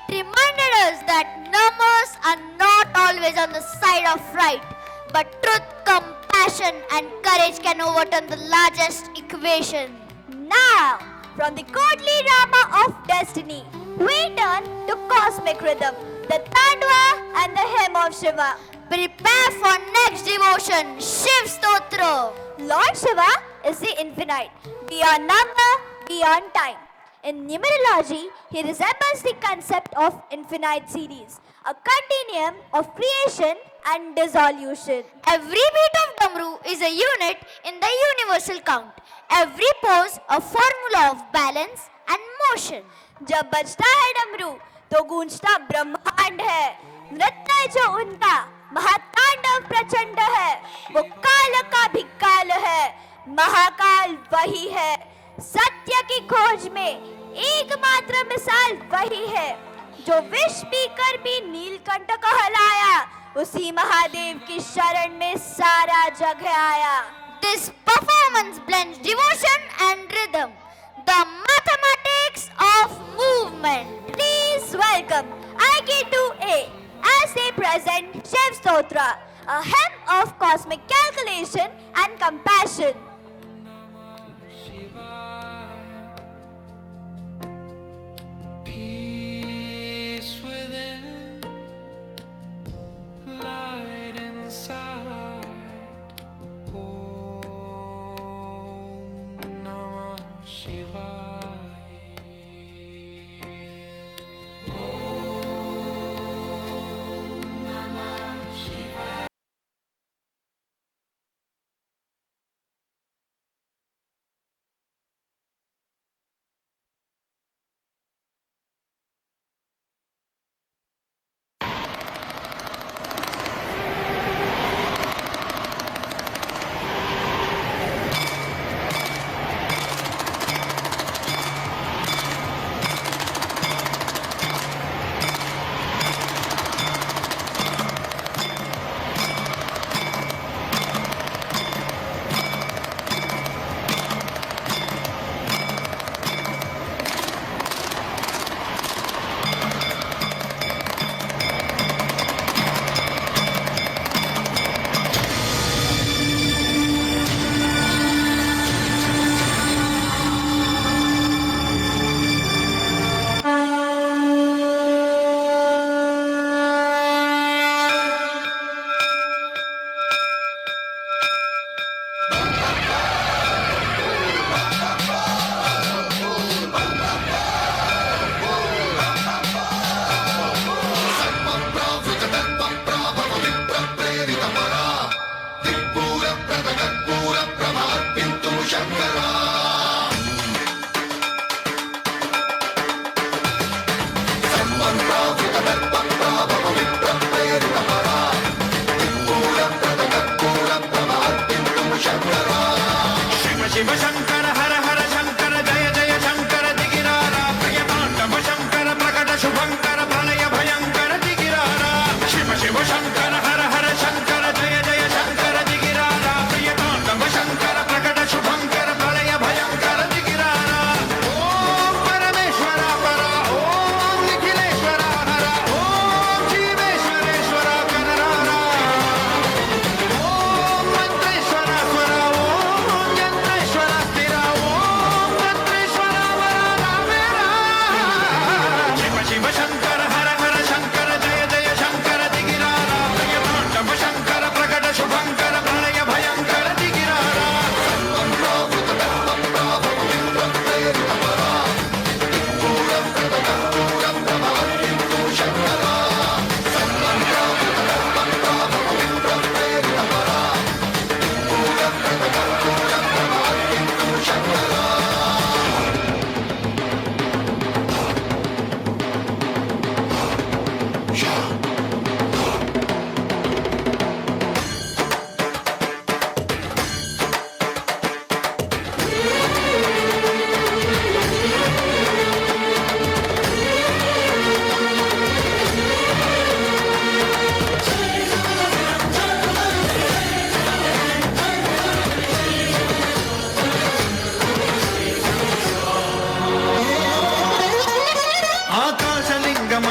It reminded us that numbers are not always on the side of right, but truth, compassion, and courage can overturn the largest equation. Now, from the godly drama of destiny, we turn to cosmic rhythm, the Tandva and the hymn of Shiva. Prepare for next devotion, Shiv Stotra. Lord Shiva is the infinite, beyond number, beyond time. In numerology, he resembles the concept of infinite series, a continuum of creation and dissolution. Every beat of Damru is a unit in the universal count. Every pose a formula of balance and motion. जब बजता है डमरू तो गूंजता ब्रह्मांड है। नृत्य जो उनका महातांडव प्रचंड है, वो काल का भी काल है, महाकाल वही है। सत्य की खोज में एकमात्र मिसाल वही है, जो विष पीकर भी नीलकंठ कहलाया, उसी महादेव की शरण में सारा जग आया। This performance blends devotion and rhythm, the mathematics of movement. Please welcome IK2A as they present Shiv Stotra, a hymn of cosmic calculation and compassion.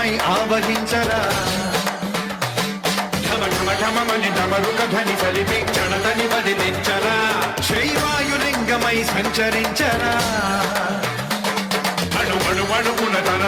లింగమై ఆవహించరా ఢమ ఢమ ఢమమని డమరుక ధ్వని సలిపి క్షణతని వదిలించరా శ్రీవాయులింగమై సంచరించరా అణు అణువున తన